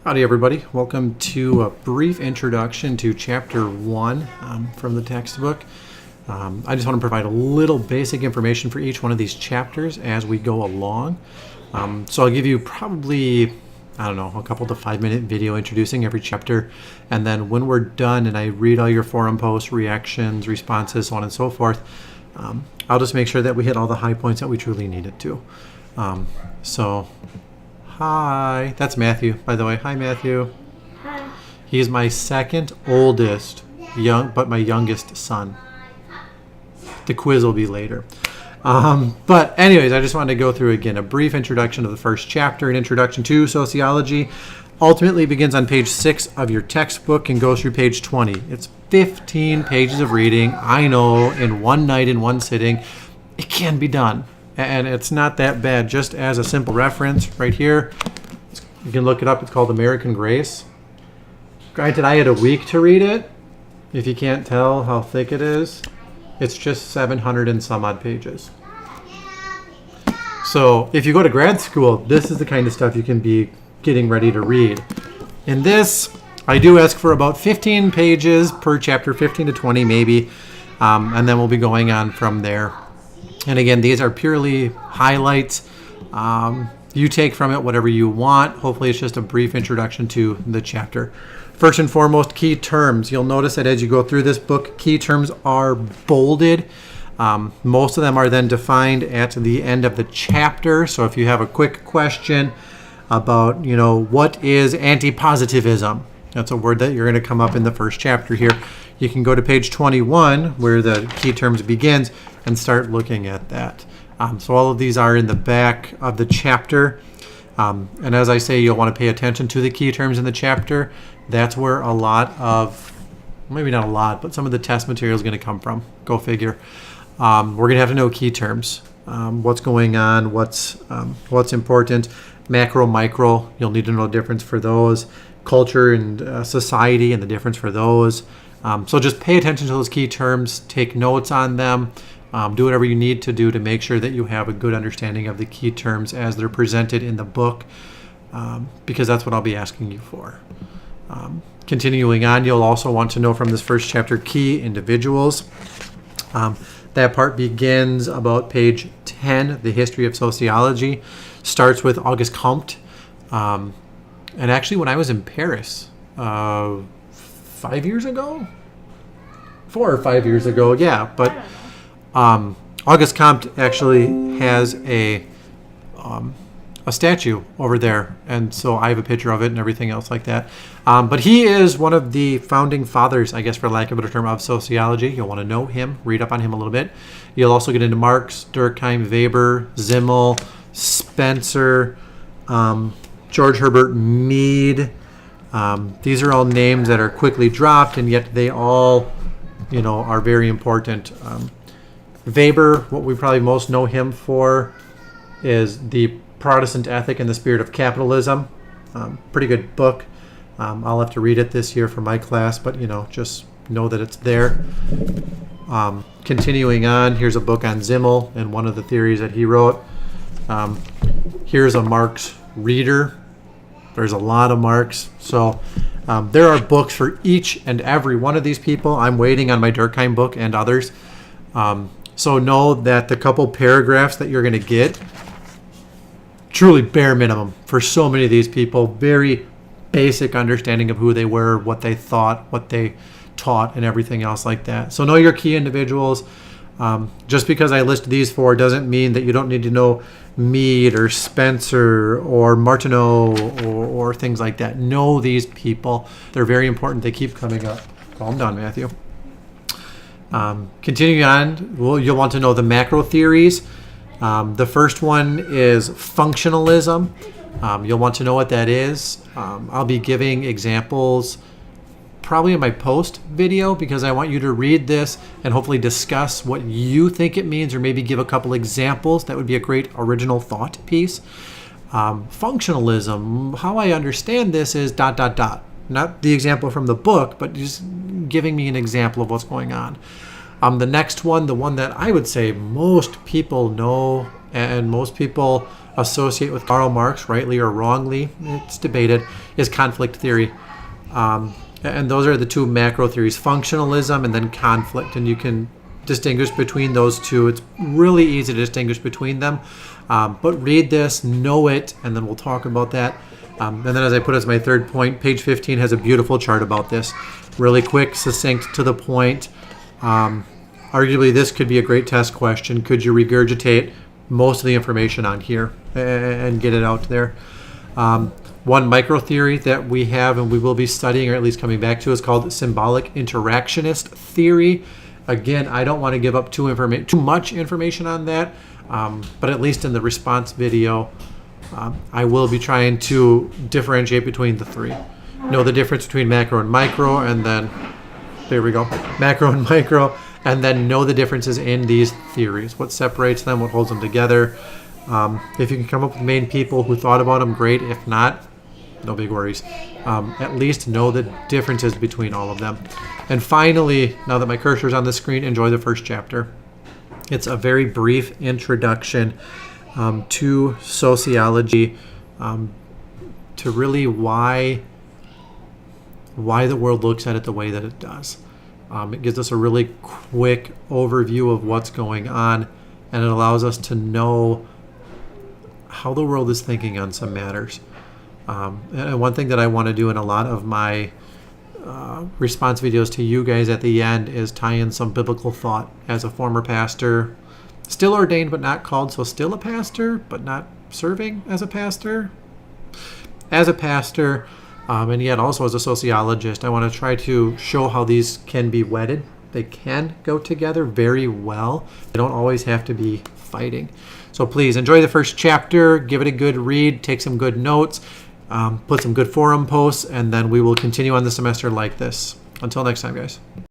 Howdy, everybody. Welcome to a brief introduction to Chapter 1 from the textbook. I just want to provide a little basic information for each one of these chapters as we go along. So I'll give you probably, a couple to 5-minute video introducing every chapter. And then when we're done and I read all your forum posts, reactions, responses, so on and so forth, I'll just make sure that we hit all the high points that we truly needed to. Hi, that's Matthew, by the way. Hi, Matthew. Hi. He's my second oldest, but my youngest son. The quiz will be later. But anyways, I just wanted to go through again a brief introduction of the first chapter, an introduction to sociology. Ultimately begins on page 6 of your textbook and goes through page 20. It's 15 pages of reading. I know, in one night, in one sitting, it can be done. And it's not that bad. Just as a simple reference, right here, you can look it up. It's called American Grace. Granted, I had a week to read it. If you can't tell how thick it is, it's just 700 and some odd pages. So if you go to grad school, this is the kind of stuff you can be getting ready to read. In this, I do ask for about 15 pages per chapter, 15 to 20 maybe, and then we'll be going on from there. And again, these are purely highlights. You take from it whatever you want. Hopefully it's just a brief introduction to the chapter. First and foremost, key terms. You'll notice that as you go through this book, key terms are bolded. Most of them are then defined at the end of the chapter. So if you have a quick question about, what is anti-positivism? That's a word that you're going to come up in the first chapter here. You can go to page 21 where the key terms begins and start looking at that. So all of these are in the back of the chapter. And as I say, you'll want to pay attention to the key terms in the chapter. That's where a lot of, maybe not a lot, but some of the test material is going to come from. Go figure. We're going to have to know key terms. What's going on, what's important. Macro, micro, you'll need to know the difference for those. Culture and society and the difference for those. So just pay attention to those key terms. Take notes on them. Do whatever you need to do to make sure that you have a good understanding of the key terms as they're presented in the book, because that's what I'll be asking you for. Continuing on, you'll also want to know from this first chapter key individuals. That part begins about page 10, the history of sociology. Starts with Auguste Comte. And actually, when I was in Paris 5 years ago? 4 or 5 years ago, yeah. But Auguste Comte actually has a statue over there, and so I have a picture of it and everything else like that. But he is one of the founding fathers, I guess, for lack of a better term, of sociology. You'll want to know him, read up on him a little bit. You'll also get into Marx, Durkheim, Weber, Simmel, Spencer, George Herbert Mead. These are all names that are quickly dropped, and yet they all, are very important. Weber, what we probably most know him for, is The Protestant Ethic and the Spirit of Capitalism. Pretty good book. I'll have to read it this year for my class, but just know that it's there. Continuing on, here's a book on Simmel and one of the theories that he wrote. Here's a Marx reader. There's a lot of Marx. So there are books for each and every one of these people. I'm waiting on my Durkheim book and others. So know that the couple paragraphs that you're going to get, truly bare minimum for so many of these people. Very basic understanding of who they were, what they thought, what they taught, and everything else like that. So know your key individuals. Just because I list these 4 doesn't mean that you don't need to know Mead or Spencer or Martineau or things like that. Know these people. They're very important. They keep coming up. Calm down, Matthew. Continuing on, you'll want to know the macro theories. The first one is functionalism. You'll want to know what that is. I'll be giving examples probably in my post video, because I want you to read this and hopefully discuss what you think it means, or maybe give a couple examples. That would be a great original thought piece. Functionalism, how I understand this is ... Not the example from the book, but just giving me an example of what's going on. The next one, the one that I would say most people know and most people associate with Karl Marx, rightly or wrongly, it's debated, is conflict theory. And those are the two macro theories, functionalism and then conflict. And you can distinguish between those two. It's really easy to distinguish between them. But read this, know it, and then we'll talk about that. And then as I put as my third point, page 15 has a beautiful chart about this. Really quick, succinct, to the point. Arguably, this could be a great test question. Could you regurgitate most of the information on here and get it out there? One micro theory that we have and we will be studying, or at least coming back to, is called symbolic interactionist theory. Again, I don't want to give up too much information on that, but at least in the response video, I will be trying to differentiate between the three. Know the difference between macro and micro, and then, there we go, macro and micro, and then know the differences in these theories. What separates them, what holds them together. If you can come up with main people who thought about them, great. If not, no big worries. At least know the differences between all of them. And finally, now that my cursor is on the screen, enjoy the first chapter. It's a very brief introduction to sociology, to really why the world looks at it the way that it does. It gives us a really quick overview of what's going on, and it allows us to know how the world is thinking on some matters. And one thing that I want to do in a lot of my response videos to you guys at the end is tie in some biblical thought. As a former pastor, still ordained but not called, so still a pastor but not serving as a pastor. As a pastor, and yet also as a sociologist, I want to try to show how these can be wedded. They can go together very well. They don't always have to be fighting. So please enjoy the first chapter, give it a good read, take some good notes, put some good forum posts, and then we will continue on the semester like this. Until next time, guys.